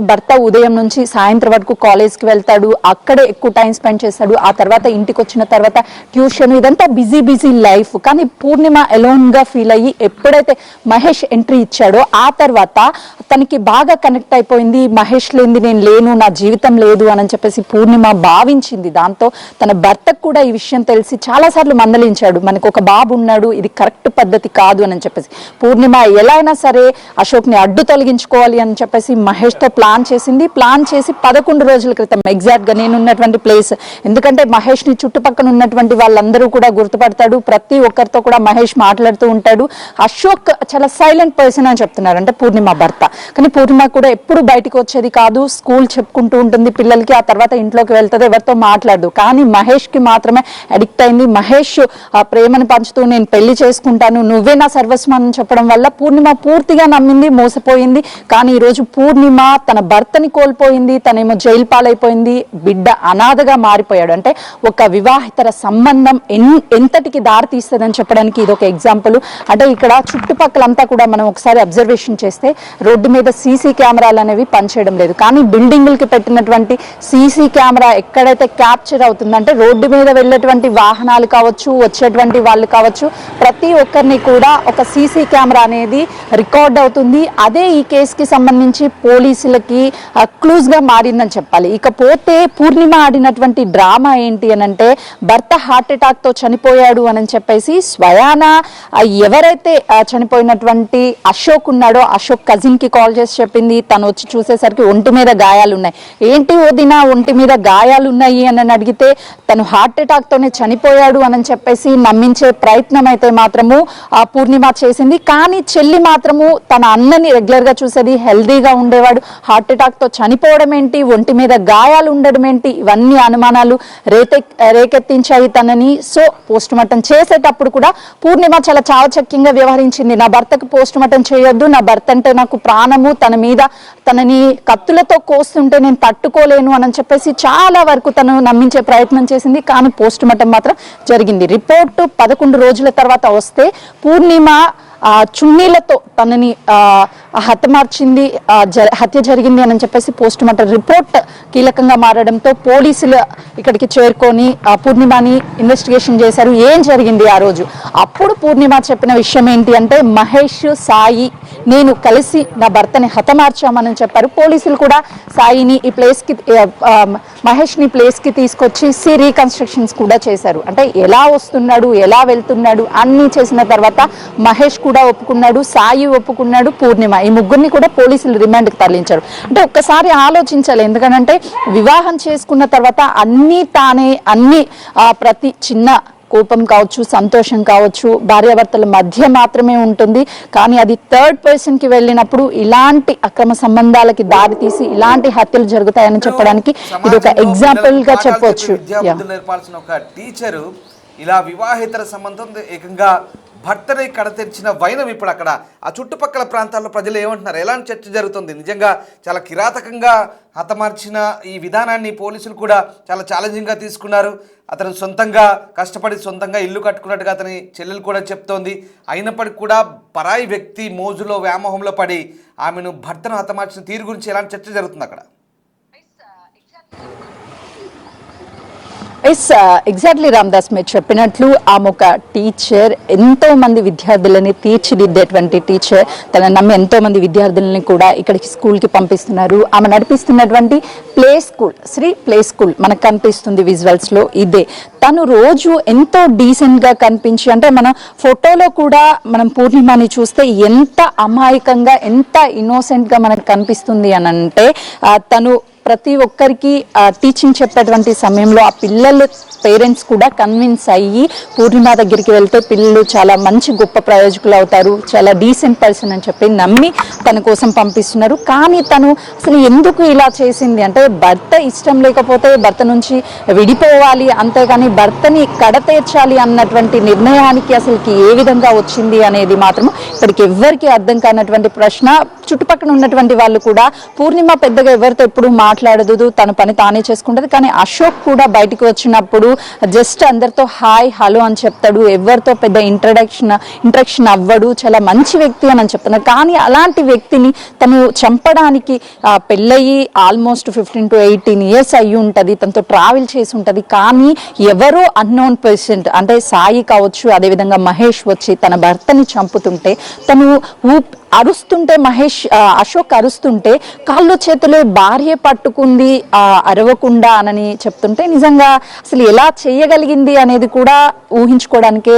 భర్త ఉదయం నుంచి సాయంత్రం వరకు కాలేజ్కి వెళ్తాడు, అక్కడే ఎక్కువ టైం స్పెండ్ చేస్తాడు. ఆ తర్వాత ఇంటికి వచ్చిన తర్వాత ట్యూషన్, ఇదంతా బిజీ లైఫ్. కానీ పూర్ణిమ అలోన్ గా ఫీల్ అయ్యి ఎప్పుడైతే మహేష్ ఎంట్రీ ఇచ్చాడో ఆ తర్వాత తనకి బాగా కనెక్ట్ అయిపోయింది. మహేష్ లేనిది నేను లేను, నా జీవితం లేదు అని చెప్పేసి పూర్ణిమ భావించింది. దాంతో తన భర్తకు కూడా ఈ విషయం తెలిసి చాలాసార్లు మందలించాడు, మనకు ఒక బాబు ఉన్నాడు, ఇది కరెక్ట్ పద్ధతి కాదు అని చెప్పేసి. పూర్ణిమ ఎలా అయినా సరే అశోక్ని అడ్డు తొలగించుకోవాలి అని చెప్పేసి మహేష్తో ప్లాన్ చేసింది. ప్లాన్ చేసి 11 రోజుల క్రితం ఎగ్జాక్ట్గా నేనున్నటువంటి ప్లేస్, ఎందుకంటే మహేష్ని చుట్టుపక్కల ఉన్నటువంటి వాళ్ళందరూ కూడా గుర్తుపడతాడు, ప్రతి ఒక్కరితో కూడా మహేష్ మాట్లాడుతూ ఉంటాడు. అశోక్ చాలా సైలెంట్ పర్సన్ అని చెప్తున్నారు, అంటే పూర్ణిమ భర్త. కానీ పూర్ణిమ కూడా ఎప్పుడు బయటకు వచ్చేది కాదు, స్కూల్ చెప్పుకుంటూ ఉంటుంది పిల్లలకి, ఆ తర్వాత ఇంట్లోకి వెళ్తుంది, ఎవరితో మాట్లాడదు. కానీ మహేష్కి మాత్రమే అడిక్ట్ అయింది. మహేష్ ఆ ప్రేమను పంచుతూ నేను పెళ్లి చేసుకుంటాను, నువ్వే నా సర్వస్వం అని చెప్పడం వల్ల పూర్ణిమ పూర్తిగా నమ్మింది, మోసపోయింది. కానీ ఈరోజు పూర్ణిమ తన భర్తని కోల్పోయింది, తనేమో జైలు పాలైపోయింది, బిడ్డ అనాథగా మారిపోయాడు. అంటే ఒక వివాహితర సంబంధం ఎంతటికి దారి తీస్తుందని చెప్పడానికి ఇది ఒక ఎగ్జాంపుల్. అంటే ఇక్కడ చుట్టుపక్కలంతా కూడా మనం ఒకసారి అబ్జర్వేషన్ చేస్తే రోడ్డు మీద సీసీ కెమెరాలు అనేవి పనిచేయడం లేదు. కానీ బిల్డింగులకి పెట్టినటువంటి సీసీ కెమెరా ఎక్కడైతే క్యాప్చర్ అవుతుందంటే రోడ్డు మీద వెళ్ళేటువంటి వాహనాలు కావచ్చు, వచ్చేటువంటి వాళ్ళు కావచ్చు, ప్రతి ఒక్కరిని కూడా ఒక సీసీ కెమెరా అనేది రికార్డ్ అవుతుంది. అదే ఈ కేసుకి సంబంధించి పోలీసులకి క్లూజ్ గా మారిందని చెప్పాలి. ఇకపోతే పూర్ణిమ ఆడినటువంటి డ్రామా ఏంటి అని అంటే, భర్త హార్ట్ అటాక్ తో చనిపోయాడు అని చెప్పేసి స్వయాన భయాన ఎవరైతే చనిపోయినటువంటి అశోక్ ఉన్నాడో అశోక్ కజిన్ కి కాల్ చేసి చెప్పింది. తను వచ్చి చూసేసరికి ఒంటి మీద గాయాలు ఉన్నాయి. ఏంటి వదిన ఒంటి మీద గాయాలు ఉన్నాయి అని అడిగితే తను హార్ట్ అటాక్ తోనే చనిపోయాడు అని చెప్పేసి నమ్మించే ప్రయత్నం అయితే మాత్రము పూర్ణిమ చేసింది. కానీ చెల్లి మాత్రము తన అన్నని రెగ్యులర్ గా చూసేది, హెల్దీగా ఉండేవాడు, హార్ట్ అటాక్ తో చనిపోవడం ఏంటి, ఒంటి మీద గాయాలు ఉండడం ఏంటి, ఇవన్నీ అనుమానాలు రేకెత్తించాయి తనని. సో పోస్ట్ మార్టం చేసేటప్పుడు కూడా పూర్ణిమ చాలా చావచక్యంగా వ్యవహరించింది. నా భర్తకు పోస్ట్ మార్టం చేయొద్దు, నా భర్త అంటే నాకు ప్రాణము, తనని కత్తులతో కోస్తుంటే నేను తట్టుకోలేను అని చెప్పేసి చాలా వరకు తను నమ్మించే ప్రయత్నం చేసింది. కానీ పోస్ట్ మార్టం మాత్రం జరిగింది. రిపోర్టు 11 రోజుల తర్వాత వస్తే పూర్ణిమ చున్నీలతో తనని హతమార్చింది, హత్య జరిగింది అని చెప్పేసి పోస్ట్ మార్టం రిపోర్ట్ కీలకంగా మారడంతో పోలీసులు ఇక్కడికి చేరుకొని పూర్ణిమని ఇన్వెస్టిగేషన్ చేశారు. ఏం జరిగింది ఆ రోజు? అప్పుడు పూర్ణిమ చెప్పిన విషయం ఏంటి అంటే, మహేష్, సాయి నేను కలిసి నా భర్తని హతమార్చామని చెప్పారు. పోలీసులు కూడా సాయిని ఈ ప్లేస్కి, మహేష్ని ప్లేస్కి తీసుకొచ్చి రీకన్స్ట్రక్షన్స్ కూడా చేశారు. అంటే ఎలా వస్తున్నాడు, ఎలా వెళ్తున్నాడు అన్నీ చేసిన తర్వాత మహేష్ కూడా ఒప్పుకున్నాడు, సాయి ఒప్పుకున్నాడు, పూర్ణిమ, ఈ ముగ్గురిని కూడా పోలీసులు రిమాండ్కి తరలించారు. అంటే ఒక్కసారి ఆలోచించాలి. ఎందుకంటే వివాహం చేసుకున్న తర్వాత అన్నీ తానే, అన్ని ప్రతి చిన్న కోపం కావచ్చు, సంతోషం కావచ్చు, భార్యాభర్తల మధ్య మాత్రమే ఉంటుంది. కానీ అది థర్డ్ పర్సన్ కి వెళ్ళినప్పుడు ఇలాంటి అక్రమ సంబంధాలకి దారి తీసి ఇలాంటి హత్యలు జరుగుతాయని చెప్పడానికి ఇది ఒక ఎగ్జాంపుల్ గా చెప్పొచ్చు. నేర్పాల్సిన ఒక టీచరు ఇలా వివాహేతర సంబంధం ఏకంగా భర్తని కడతెరిచిన వైనం ఇప్పుడు అక్కడ ఆ చుట్టుపక్కల ప్రాంతాల్లో ప్రజలు ఏమంటున్నారు, ఎలాంటి చర్చ జరుగుతుంది? నిజంగా చాలా కిరాతకంగా హతమార్చిన ఈ విధానాన్ని పోలీసులు కూడా చాలా ఛాలెంజింగ్గా తీసుకున్నారు. అతను సొంతంగా కష్టపడి సొంతంగా ఇల్లు కట్టుకున్నట్టుగా అతని చెల్లెలు కూడా చెప్తోంది. అయినప్పటికీ కూడా పరాయి వ్యక్తి మోజులో వ్యామోహంలో పడి ఆమెను భర్తను హతమార్చిన తీరు గురించి ఎలాంటి చర్చ జరుగుతుంది అక్కడ? ఎగ్జాక్ట్లీ రామ్దాస్, మీరు చెప్పినట్లు ఆమె ఒక టీచర్, ఎంతో మంది విద్యార్థులని తీర్చిదిద్దేటువంటి టీచర్. తన నమ్మి ఎంతో మంది విద్యార్థులని కూడా ఇక్కడికి స్కూల్కి పంపిస్తున్నారు. ఆమె నడిపిస్తున్నటువంటి play school, Shri play school మనకు కనిపిస్తుంది విజువల్స్లో. ఇదే తను రోజు ఎంతో డీసెంట్గా కనిపించి, అంటే మన ఫోటోలో కూడా మనం పూర్ణిమని చూస్తే ఎంత అమాయకంగా, ఎంత ఇన్నోసెంట్గా మనకు కనిపిస్తుంది అని అంటే, తను ప్రతి ఒక్కరికి టీచింగ్ చెప్పేటువంటి సమయంలో ఆ పిల్లలు పేరెంట్స్ కూడా కన్విన్స్ అయ్యి పూర్ణిమ దగ్గరికి వెళ్తే పిల్లలు చాలా మంచి గొప్ప ప్రయోజకులు అవుతారు, చాలా డీసెంట్ పర్సన్ అని చెప్పి నమ్మి తన కోసం పంపిస్తున్నారు. కానీ తను అసలు ఎందుకు ఇలా చేసింది అంటే, భర్త ఇష్టం లేకపోతే భర్త నుంచి విడిపోవాలి, అంతేగాని భర్తని కడతేర్చాలి అన్నటువంటి నిర్ణయానికి అసలుకి ఏ విధంగా వచ్చింది అనేది మాత్రం ఇక్కడికి ఎవ్వరికి అర్థం కానటువంటి ప్రశ్న. చుట్టుపక్కల ఉన్నటువంటి వాళ్ళు కూడా పూర్ణిమ పెద్దగా ఎవరితో ఎప్పుడు మాట్లాడదు, తన పని తానే చేసుకుంటది. కానీ అశోక్ కూడా బయటకు వచ్చినప్పుడు జస్ట్ అందరితో హాయ్ హలో అని చెప్తాడు, ఎవరితో పెద్ద ఇంట్రడక్షన్ అవ్వడు, చాలా మంచి వ్యక్తి అని చెప్తున్నారు. కానీ అలాంటి వ్యక్తిని తను చంపడానికి పెళ్ళయి ఆల్మోస్ట్ 15 to 18 years అయ్యి ఉంటుంది, తనతో ట్రావెల్ చేసి ఉంటుంది. కానీ ఎవరో అన్నోన్ పర్సన్ అంటే సాయి కావచ్చు, అదేవిధంగా మహేష్ వచ్చి తన భర్తని చంపుతుంటే తను అరుస్తుంటే, అశోక్ అరుస్తుంటే కాళ్ళు చేతులు భార్య పట్టుకుంది అరవకుండా అని చెప్తుంటే నిజంగా అసలు ఎలా చేయగలిగింది అనేది కూడా ఊహించుకోవడానికే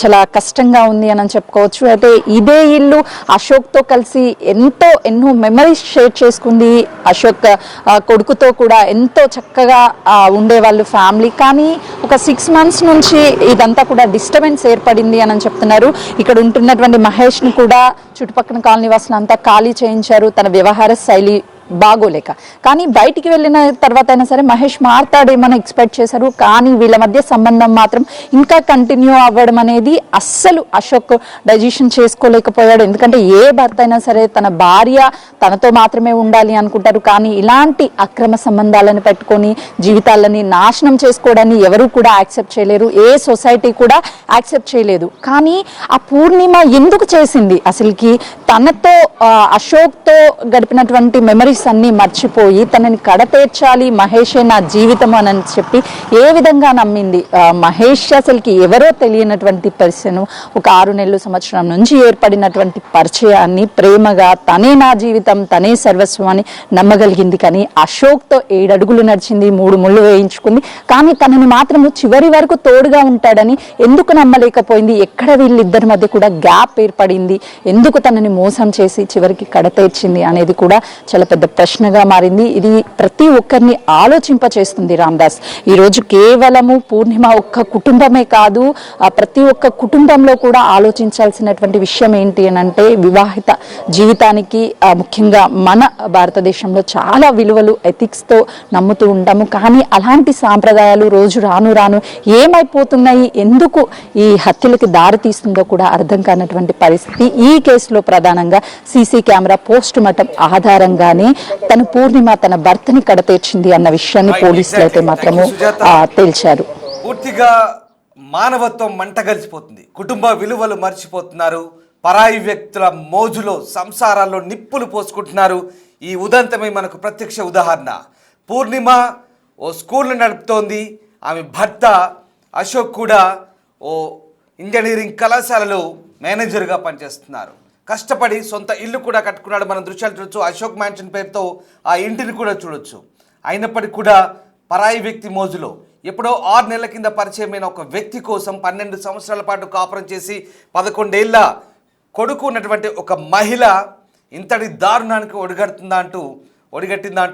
చాలా కష్టంగా ఉంది అని చెప్పుకోవచ్చు. అయితే ఇదే ఇల్లు అశోక్తో కలిసి ఎన్నో మెమరీస్ షేర్ చేసుకుంది. అశోక్ కొడుకుతో కూడా ఎంతో చక్కగా ఉండేవాళ్ళు ఫ్యామిలీ. కానీ ఒక 6 months నుంచి ఇదంతా కూడా డిస్టర్బెన్స్ ఏర్పడింది అని చెప్తున్నారు. ఇక్కడ ఉంటున్నటువంటి మహేష్ని కూడా చుట్టుపక్కల కాలనీ వాసులు అంతా ఖాళీ చేయించారు, తన వ్యవహార శైలి బాగోలేక. కానీ బయటికి వెళ్ళిన తర్వాత అయినా సరే మహేష్ మారుతాడేమని ఎక్స్పెక్ట్ చేశారు. కానీ వీళ్ళ మధ్య సంబంధం మాత్రం ఇంకా కంటిన్యూ అవ్వడం అనేది అస్సలు అశోక్ డైజెషన్ చేసుకోలేకపోయాడు. ఎందుకంటే ఏ భర్త అయినా సరే తన భార్య తనతో మాత్రమే ఉండాలి అనుకుంటారు. కానీ ఇలాంటి అక్రమ సంబంధాలను పెట్టుకొని జీవితాలని నాశనం చేసుకోవడాన్ని ఎవరు కూడా యాక్సెప్ట్ చేయలేరు, ఏ సొసైటీ కూడా యాక్సెప్ట్ చేయలేదు. కానీ ఆ పూర్ణిమ ఎందుకు చేసింది? అసలుకి తనతో అశోక్తో గడిపినటువంటి మెమరీస్ వరీస్ అన్ని మర్చిపోయి తనని కడతేర్చాలి, మహేషే నా జీవితం అని చెప్పి ఏ విధంగా నమ్మింది. మహేష్ అసలుకి ఎవరో తెలియనటువంటి పర్సన్, ఒక 6 నెలల సంవత్సరం నుంచి ఏర్పడినటువంటి పరిచయాన్ని ప్రేమగా తనే నా జీవితం, తనే సర్వస్వం అని నమ్మగలిగింది. కానీ అశోక్తో 7 అడుగులు నడిచింది, 3 ముళ్ళు వేయించుకుంది. కానీ తనని మాత్రము చివరి వరకు తోడుగా ఉంటాడని ఎందుకు నమ్మలేకపోయింది? ఎక్కడ వీళ్ళిద్దరి మధ్య కూడా గ్యాప్ ఏర్పడింది? ఎందుకు తనని మోసం చేసి చివరికి కడతేర్చింది అనేది కూడా చాలా పెద్ద ప్రశ్నగా మారింది. ఇది ప్రతి ఒక్కరిని ఆలోచింపచేస్తుంది. రామ్దాస్, ఈరోజు కేవలము పూర్ణిమ ఒక్క కుటుంబమే కాదు, ప్రతి ఒక్క కుటుంబంలో కూడా ఆలోచించాల్సినటువంటి విషయం ఏంటి అని అంటే, వివాహిత జీవితానికి ముఖ్యంగా మన భారతదేశంలో చాలా విలువలు ఎథిక్స్తో నమ్ముతూ ఉంటాము. కానీ అలాంటి సాంప్రదాయాలు రోజు రాను రాను ఏమైపోతున్నాయి, ఎందుకు ఈ హత్యలకి దారి తీస్తుందో కూడా అర్థం కానటువంటి పరిస్థితి. ఈ కేసులో ప్రధానంగా సీసీ కెమెరా పోస్ట్ మార్టం ఆధారంగానే తను పూర్ణిమ తన భర్తని కడతేర్చింది అన్న విషయాన్ని పోలీసులు అయితే మాత్రము తేల్చారు. పూర్తిగా మానవత్వం మంటగలిసిపోతుంది, కుటుంబ విలువలు మర్చిపోతున్నారు, పరాయి వ్యక్తుల మోజులో సంసారాల్లో నిప్పులు పోసుకుంటున్నారు. ఈ ఉదంతమే మనకు ప్రత్యక్ష ఉదాహరణ. పూర్ణిమ ఓ స్కూల్ను నడుపుతోంది, ఆమె భర్త అశోక్ కూడా ఓ ఇంజనీరింగ్ కళాశాలలో మేనేజర్గా పనిచేస్తున్నారు. కష్టపడి సొంత ఇల్లు కూడా కట్టుకున్నాడు. మనం దృశ్యాలు చూడొచ్చు, అశోక్ మ్యాన్షన్ పేరుతో ఆ ఇంటిని కూడా చూడొచ్చు. అయినప్పటికీ కూడా పరాయి వ్యక్తి మోజులో ఎప్పుడో 6 నెలల కింద పరిచయమైన ఒక వ్యక్తి కోసం 12 సంవత్సరాల పాటు కాపురం చేసి 11 ఏళ్ల కొడుకు ఉన్నటువంటి ఒక మహిళ ఇంతటి దారుణానికి ఒడిగట్టిందా అంటూ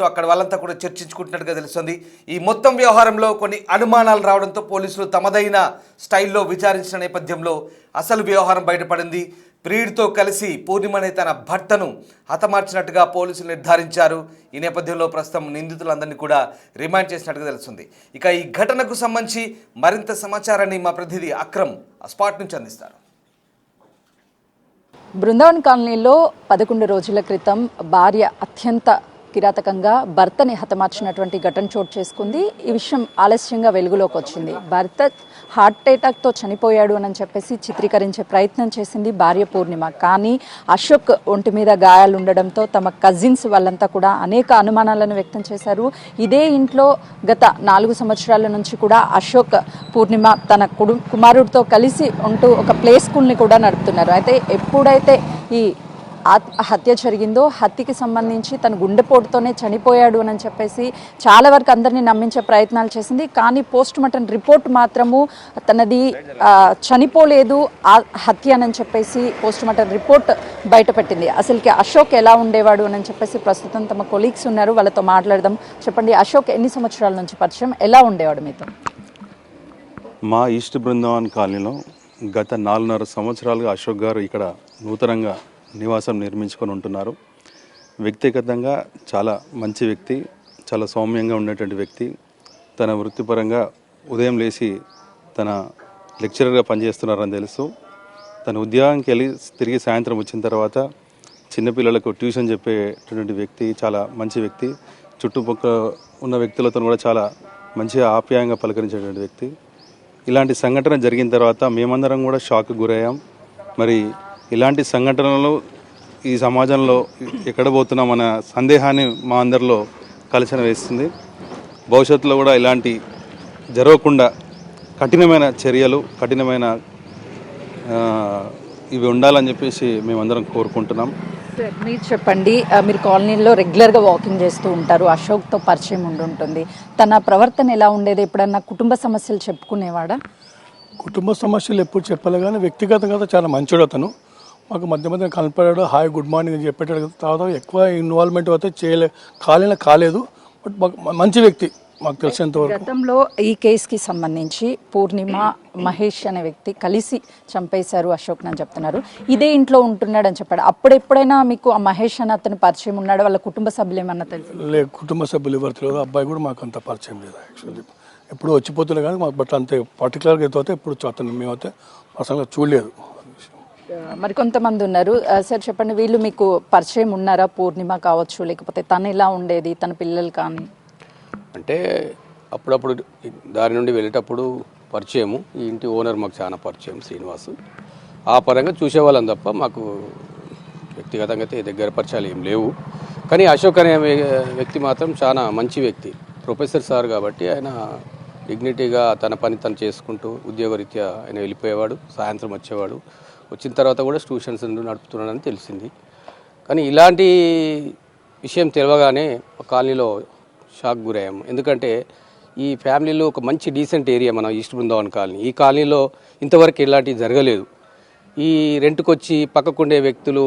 అక్కడ వాళ్ళంతా కూడా చర్చించుకుంటున్నట్టుగా తెలుస్తుంది. ఈ మొత్తం వ్యవహారంలో కొన్ని అనుమానాలు రావడంతో పోలీసులు తమదైన స్టైల్లో విచారించిన నేపథ్యంలో అసలు వ్యవహారం బయటపడింది. ప్రియుడితో కలిసి పూర్ణిమనే తన భర్తను హతమార్చినట్టుగా పోలీసులు నిర్ధారించారు. ఈ నేపథ్యంలో ప్రస్తుతం నిందితులందరినీ కూడా రిమాండ్ చేసినట్టుగా తెలుస్తుంది. ఇక ఈ ఘటనకు సంబంధించి మరింత సమాచారాన్ని మా ప్రతినిధి అక్రమ్ స్పాట్ నుంచి అందిస్తారు. బృందావన్ కాలనీలో 11 రోజుల క్రితం భార్య అత్యంత కిరాతకంగా భర్తని హతమార్చినటువంటి ఘటన చోటు చేసుకుంది. ఈ విషయం ఆలస్యంగా వెలుగులోకి వచ్చింది. భర్త హార్ట్ అటాక్తో చనిపోయాడు అని చెప్పేసి చిత్రీకరించే ప్రయత్నం చేసింది భార్య పూర్ణిమ. కానీ అశోక్ ఒంటి మీద గాయాలు ఉండడంతో తమ కజిన్స్ వాళ్ళంతా కూడా అనేక అనుమానాలను వ్యక్తం చేశారు. ఇదే ఇంట్లో గత 4 సంవత్సరాల నుంచి కూడా అశోక్ పూర్ణిమ తన కుమారుడితో కలిసి ఉంటూ ఒక ప్లే స్కూల్ని కూడా నడుపుతున్నారు. అయితే ఎప్పుడైతే ఈ హత్య జరిగిందో, హత్యకి సంబంధించి తను గుండెపోటుతోనే చనిపోయాడు అని చెప్పేసి చాలా వరకు అందరినీ నమ్మించే ప్రయత్నాలు చేసింది. కానీ పోస్ట్ మార్టం రిపోర్ట్ మాత్రము తనది చనిపోలేదు, ఆ హత్య అని చెప్పేసి పోస్ట్ మార్టం రిపోర్ట్ బయటపెట్టింది. అసలుకి అశోక్ ఎలా ఉండేవాడు అని చెప్పేసి ప్రస్తుతం తమ కొలీగ్స్ ఉన్నారు, వాళ్ళతో మాట్లాడదాం. చెప్పండి, అశోక్ ఎన్ని సంవత్సరాల నుంచి పరిచయం, ఎలా ఉండేవాడు మీతో? మా ఈస్ట్ బృందావన్ కాలనీలో గత 4.5 సంవత్సరాలుగా అశోక్ గారు ఇక్కడ నూతనంగా నివాసం నిర్మించుకొని ఉంటున్నారు. వ్యక్తిగతంగా చాలా మంచి వ్యక్తి, చాలా సౌమ్యంగా ఉండేటువంటి వ్యక్తి. తన వృత్తిపరంగా ఉదయం లేచి తన లెక్చరర్గా పనిచేస్తున్నారని తెలుసు. తన ఉద్యోగానికి వెళ్ళి తిరిగి సాయంత్రం వచ్చిన తర్వాత చిన్నపిల్లలకు ట్యూషన్ చెప్పేటువంటి వ్యక్తి, చాలా మంచి వ్యక్తి. చుట్టుపక్కల ఉన్న వ్యక్తులతో కూడా చాలా మంచిగా ఆప్యాయంగా పలకరించేటువంటి వ్యక్తి. ఇలాంటి సంఘటన జరిగిన తర్వాత మేమందరం కూడా షాక్కి గురయ్యాం. మరి ఇలాంటి సంఘటనలు ఈ సమాజంలో ఎక్కడ పోతున్నామన్న సందేహాన్ని మా అందరిలో కలచన వేస్తుంది. భవిష్యత్తులో కూడా ఇలాంటి జరగకుండా కఠినమైన చర్యలు, కఠినమైన ఇవి ఉండాలని చెప్పేసి మేమందరం కోరుకుంటున్నాం. మీరు చెప్పండి, మీరు కాలనీలో రెగ్యులర్గా వాకింగ్ చేస్తూ ఉంటారు, అశోక్తో పరిచయం ఉండుంటుంది. తన ప్రవర్తన ఎలా ఉండేది? ఎప్పుడన్నా కుటుంబ సమస్యలు చెప్పుకునేవాడా? కుటుంబ సమస్యలు ఎప్పుడు చెప్పలే, కానీ వ్యక్తిగతంగా చాలా మంచోడు అతను. మాకు మధ్య మధ్య కనపడాడు, హాయ్ గుడ్ మార్నింగ్ అని చెప్పేటాడు. తర్వాత ఎక్కువ ఇన్వాల్వ్మెంట్ అయితే కాలేదు. బట్ మంచి వ్యక్తి మాకు తెలిసినంతవరకు. గతంలో ఈ కేసుకి సంబంధించి పూర్ణిమ, మహేష్ అనే వ్యక్తి కలిసి చంపేశారు అశోక్ అని చెప్తున్నారు. ఇదే ఇంట్లో ఉంటున్నాడు అని చెప్పాడు. అప్పుడు ఎప్పుడైనా మీకు ఆ మహేష్ అని అతను పరిచయం ఉన్నాడు? వాళ్ళ కుటుంబ సభ్యులు ఏమన్నా తెలుసు? లేదు, కుటుంబ సభ్యులు ఎవరు తెలియదు. అబ్బాయి కూడా మాకు అంత పరిచయం లేదు యాక్చువల్లీ. ఎప్పుడు వచ్చిపోతున్నాయి కానీ మాకు బట్ అంతే పర్టికులర్గా అయితే ఎప్పుడు అతను మేమైతే పర్సనల్గా చూడలేదు. మరి కొంతమంది ఉన్నారు సార్, చెప్పండి, వీళ్ళు మీకు పరిచయం ఉన్నారా? పూర్ణిమ కావచ్చు, లేకపోతే తను ఎలా ఉండేది, తన పిల్లలు కానీ? అంటే అప్పుడప్పుడు దారి నుండి వెళ్ళేటప్పుడు పరిచయము. ఈ ఇంటి ఓనర్ మాకు చాలా పరిచయం, శ్రీనివాసు. ఆ పరంగా చూసేవాళ్ళం తప్ప మాకు వ్యక్తిగతంగా అయితే దగ్గర పరిచయాలు ఏం లేవు. కానీ అశోక్ అనే వ్యక్తి మాత్రం చాలా మంచి వ్యక్తి, ప్రొఫెసర్ సార్ కాబట్టి ఆయన డిగ్నిటీగా తన పని తను చేసుకుంటూ ఉద్యోగరీత్యా ఆయన వెళ్ళిపోయేవాడు, సాయంత్రం వచ్చేవాడు. వచ్చిన తర్వాత కూడా ట్యూషన్స్ నడుపుతున్నాడని తెలిసింది. కానీ ఇలాంటి విషయం తెలియగానే కాలనీలో షాక్ గురయ్యాము. ఎందుకంటే ఈ ఫ్యామిలీలో ఒక మంచి డీసెంట్ ఏరియా మన ఈస్ట్ బృందావన్ కాలనీ. ఈ కాలనీలో ఇంతవరకు ఇలాంటివి జరగలేదు. ఈ రెంట్కి వచ్చి పక్కకుండే వ్యక్తులు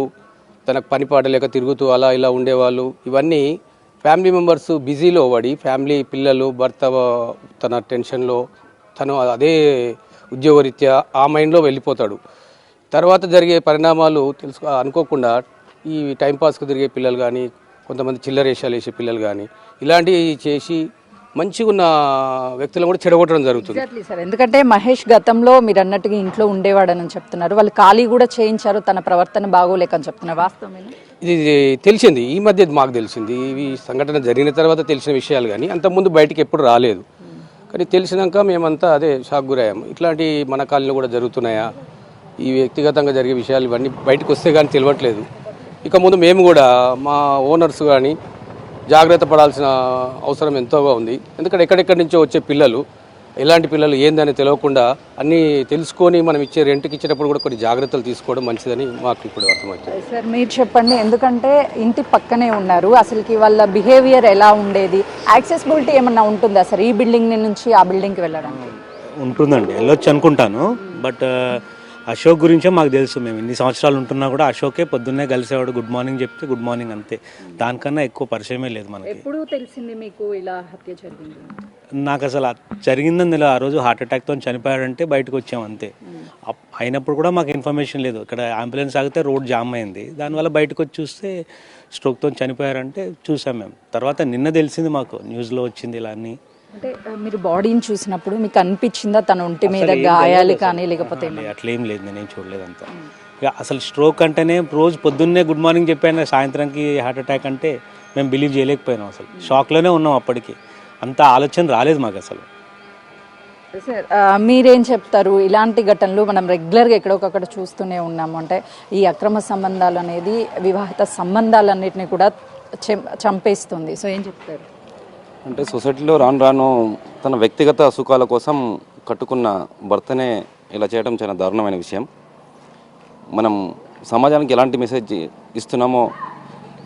తనకు పని పాడలేక తిరుగుతూ అలా ఇలా ఉండేవాళ్ళు. ఇవన్నీ ఫ్యామిలీ మెంబర్స్ బిజీలో పడి, ఫ్యామిలీ పిల్లలు భర్త తన టెన్షన్లో తను అదే ఉద్యోగరీత్యా ఆ మైండ్లో వెళ్ళిపోతాడు. తర్వాత జరిగే పరిణామాలు అనుకోకుండా ఈ టైంపాస్కి తిరిగే పిల్లలు కానీ, కొంతమంది చిల్లరేషాలు వేసే పిల్లలు కానీ ఇలాంటివి చేసి మంచిగా ఉన్న వ్యక్తులను కూడా చెడగొట్టడం జరుగుతుంది. ఎగ్జాక్ట్లీ సార్, ఎందుకంటే మహేష్ గతంలో మీరు అన్నట్టుగా ఇంట్లో ఉండేవాడని చెప్తున్నారు, వాళ్ళు ఖాళీ కూడా చేయించారు, తన ప్రవర్తన బాగోలేకని చెప్తున్నారు, వాస్తవమేనా? ఇది తెలిసింది, ఈ మధ్య మాకు తెలిసింది. ఇవి సంఘటన జరిగిన తర్వాత తెలిసిన విషయాలు, కానీ అంతకుముందు బయటికి ఎప్పుడు రాలేదు. కానీ తెలిసినాక మేమంతా అదే షాక్ గురయ్యాము. ఇట్లాంటి మన కాలనీలో కూడా జరుగుతున్నాయా, ఈ వ్యక్తిగతంగా జరిగే విషయాలు ఇవన్నీ బయటకు వస్తే కానీ తెలియట్లేదు. ఇక ముందు మేము కూడా మా ఓనర్స్ కానీ జాగ్రత్త పడాల్సిన అవసరం ఎంతోగా ఉంది. ఎందుకంటే ఎక్కడెక్కడి నుంచో వచ్చే పిల్లలు, ఎలాంటి పిల్లలు ఏందని తెలియకుండా అన్నీ తెలుసుకొని మనం ఇచ్చే రెంట్కి ఇచ్చేటప్పుడు కూడా కొన్ని జాగ్రత్తలు తీసుకోవడం మంచిదని మాకు ఇప్పుడు అర్థమవుతుంది. సార్ మీరు చెప్పండి, ఎందుకంటే ఇంటి పక్కనే ఉన్నారు, అసలుకి వాళ్ళ బిహేవియర్ ఎలా ఉండేది, యాక్సెసిబిలిటీ ఏమన్నా ఉంటుందా సార్ ఈ బిల్డింగ్ నుంచి ఆ బిల్డింగ్కి వెళ్ళడానికి? ఉంటుందండి, వెళ్ళొచ్చు అనుకుంటాను. బట్ అశోక్ గురించే మాకు తెలుసు. మేము ఇన్ని సంవత్సరాలు ఉంటున్నా కూడా అశోకే పొద్దున్నే కలిసేవాడు, గుడ్ మార్నింగ్ చెప్తే గుడ్ మార్నింగ్ అంతే. దానికన్నా ఎక్కువ పరిచయమే లేదు మనకి. ఎప్పుడు తెలిసింది మీకు ఇలా హత్య జరిగింది? నాకు అసలు జరిగిందని తెలియదు. ఆ రోజు హార్ట్ అటాక్తో చనిపోయాడంటే బయటకు వచ్చాం అంతే. అయినప్పుడు కూడా మాకు ఇన్ఫర్మేషన్ లేదు. ఇక్కడ అంబులెన్స్ ఆగితే రోడ్ జామ్ అయింది, దానివల్ల బయటకు వచ్చి చూస్తే స్ట్రోక్తో చనిపోయారంటే చూసాం మేము. తర్వాత నిన్న తెలిసింది మాకు, న్యూస్లో వచ్చింది ఇలా అన్నీ. అంటే మీరు బాడీని చూసినప్పుడు మీకు అనిపించిందా తన ఒంటి మీద గాయాలు కానీ లేకపోతే? అట్లేం లేదు, నేనేం చూడలేదు అంతా. ఇక అసలు స్ట్రోక్ అంటేనే రోజు పొద్దున్నే గుడ్ మార్నింగ్ చెప్పాను, సాయంత్రానికి హార్ట్ అటాక్ అంటే మేము బిలీవ్ చేయలేకపోయినాం. అసలు షాక్లోనే ఉన్నాం. అప్పటికి అంత ఆలోచన రాలేదు మాకు అసలు. సార్ మీరేం చెప్తారు? ఇలాంటి ఘటనలు మనం రెగ్యులర్గా ఎక్కడొకక్కడ చూస్తూనే ఉన్నాము. అంటే ఈ అక్రమ సంబంధాలు అనేది వివాహిత సంబంధాలన్నిటిని కూడా చంపేస్తుంది. సో ఏం చెప్తారు? అంటే సొసైటీలో రాను రాను తన వ్యక్తిగత సుఖాల కోసం కట్టుకున్న భర్తనే ఇలా చేయడం చాలా దారుణమైన విషయం. మనం సమాజానికి ఎలాంటి మెసేజ్ ఇస్తున్నామో,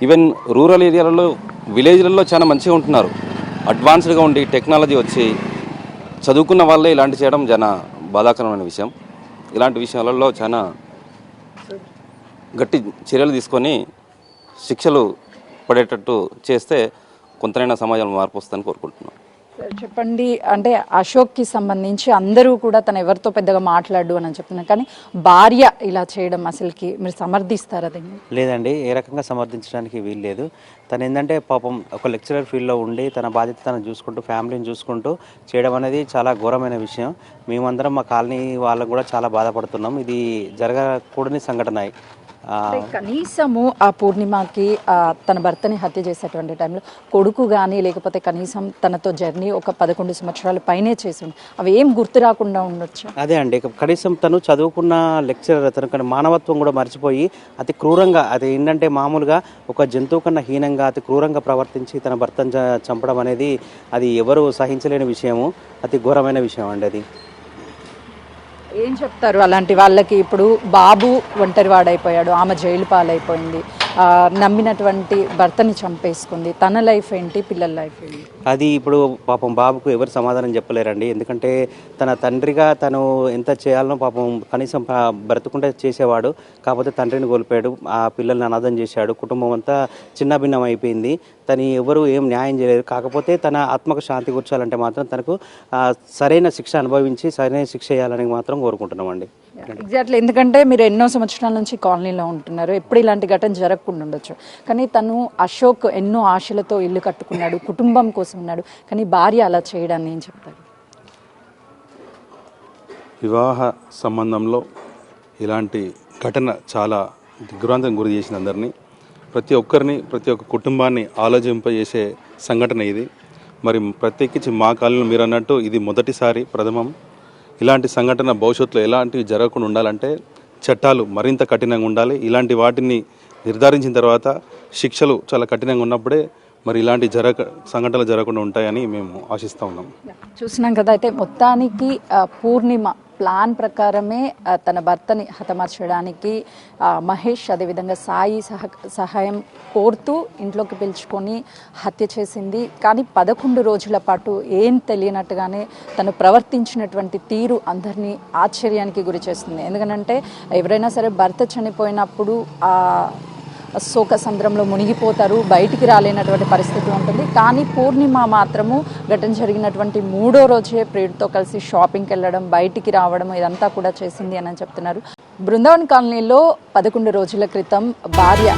ఈవెన్ రూరల్ ఏరియాలలో, విలేజ్లలో చాలా మంచిగా ఉంటున్నారు. అడ్వాన్స్డ్గా ఉండి టెక్నాలజీ వచ్చి చదువుకున్న వాళ్ళే ఇలాంటి చేయడం చాలా బాధాకరమైన విషయం. ఇలాంటి విషయాలలో చాలా గట్టి చర్యలు తీసుకొని శిక్షలు పడేటట్టు చేస్తే కొంతైనా సమాజంలో మార్పు వస్తుందని కోరుకుంటున్నాం. సార్ చెప్పండి, అంటే అశోక్కి సంబంధించి అందరూ కూడా తను ఎవరితో పెద్దగా మాట్లాడు అని చెప్తున్నారు, కానీ భార్య ఇలా చేయడం అసలుకి మీరు సమర్థిస్తారా దీన్ని? లేదండి, ఏ రకంగా సమర్థించడానికి వీలు లేదు. తను ఏంటంటే పాపం ఒక లెక్చరర్ ఫీల్డ్లో ఉండి తన బాధ్యత తను చూసుకుంటూ ఫ్యామిలీని చూసుకుంటూ చేయడం అనేది చాలా ఘోరమైన విషయం. మేమందరం మా కాలనీ వాళ్ళకు కూడా చాలా బాధపడుతున్నాం. ఇది జరగకూడని సంఘటన. కనీసము ఆ పూర్ణిమకి తన భర్తని హత్య చేసేటువంటి టైంలో కొడుకు కానీ లేకపోతే కనీసం తనతో జర్నీ ఒక 11 సంవత్సరాల పైనే చేసి అవి ఏం గుర్తు రాకుండా ఉండొచ్చు? అదే అండి, కనీసం తను చదువుకున్న లెక్చరర్, తనకు మానవత్వం కూడా మర్చిపోయి అతి క్రూరంగా, అది ఏంటంటే మామూలుగా ఒక జంతువు కన్నా హీనంగా అతి క్రూరంగా ప్రవర్తించి తన భర్తను చంపడం అనేది అది ఎవరు సహించలేని విషయము, అతి ఘోరమైన విషయం అండి అది. ఏం చెప్తారు అలాంటి వాళ్ళకి? ఇప్పుడు బాబు ఒంటరివాడైపోయాడు, ఆమె జైలు పాలైపోయింది, నమ్మినటువంటి భర్తని చంపేసుకుంది, తన లైఫ్ ఏంటి, పిల్లల లైఫ్ ఏంటి? అది ఇప్పుడు పాపం బాబుకు ఎవరు సమాధానం చెప్పలేరండి. ఎందుకంటే తన తండ్రిగా తను ఎంత చేయాలనో పాపం కనీసం బ్రతుకుంటే చేసేవాడు. కాకపోతే తండ్రిని కోల్పోయాడు, ఆ పిల్లల్ని అనాథం చేశాడు, కుటుంబం అంతా చిన్న భిన్నం అయిపోయింది. తను ఎవరు ఏం న్యాయం చేయలేదు. కాకపోతే తన ఆత్మకు శాంతి కూర్చోాలంటే మాత్రం తనకు సరైన శిక్ష అనుభవించి సరైన శిక్ష చేయాలని మాత్రం కోరుకుంటున్నామండి. ఎగ్జాక్ట్లీ, ఎందుకంటే మీరు ఎన్నో సంవత్సరాల నుంచి కాలనీలో ఉంటున్నారు, ఎప్పుడు ఇలాంటి ఘటన జరగకుండా ఉండొచ్చు, కానీ తను అశోక్ ఎన్నో ఆశలతో ఇల్లు కట్టుకున్నాడు, కుటుంబం కోసం ఉన్నాడు, కానీ భార్య అలా చేయడాన్ని ఏం చెప్తారు? వివాహ సంబంధంలో ఇలాంటి ఘటన చాలా దిగ్భ్రాంతం గురి చేసింది అందరినీ. ప్రతి ఒక్క కుటుంబాన్ని ఆలోచింపజేసే సంఘటన ఇది. మరి ప్రత్యేకించి మా కాలంలో మీరు అన్నట్టు ఇది మొదటిసారి, ప్రథమం. ఇలాంటి సంఘటన భవిష్యత్తులో ఎలాంటివి జరగకుండా ఉండాలంటే చట్టాలు మరింత కఠినంగా ఉండాలి. ఇలాంటి వాటిని నిర్ధారించిన తర్వాత శిక్షలు చాలా కఠినంగా ఉన్నప్పుడే మరి ఇలాంటి సంఘటనలు జరగకుండా ఉంటాయని మేము ఆశిస్తూ ఉన్నాం. చూసినాం కదా, అయితే మొత్తానికి పూర్ణిమ ప్లాన్ ప్రకారమే తన భర్తని హతమార్చడానికి మహేష్ అదేవిధంగా సాయి సహాయం కోరుతూ ఇంట్లోకి పిలుచుకొని హత్య చేసింది. కానీ 11 రోజుల పాటు ఏం తెలియనట్టుగానే తను ప్రవర్తించినటువంటి తీరు అందరినీ ఆశ్చర్యానికి గురి చేస్తుంది. ఎందుకంటే ఎవరైనా సరే భర్త చనిపోయినప్పుడు శోక సంద్రంలో మునిగిపోతారు, బయటికి రాలేనటువంటి పరిస్థితి ఉంటుంది. కానీ పూర్ణిమ మాత్రము ఘటన జరిగినటువంటి 3వ రోజే ప్రియుడితో కలిసి షాపింగ్కి వెళ్ళడం, బయటికి రావడం ఇదంతా కూడా చేసింది అని చెప్తున్నారు. బృందావన్ కాలనీలో 11 రోజుల క్రితం భార్య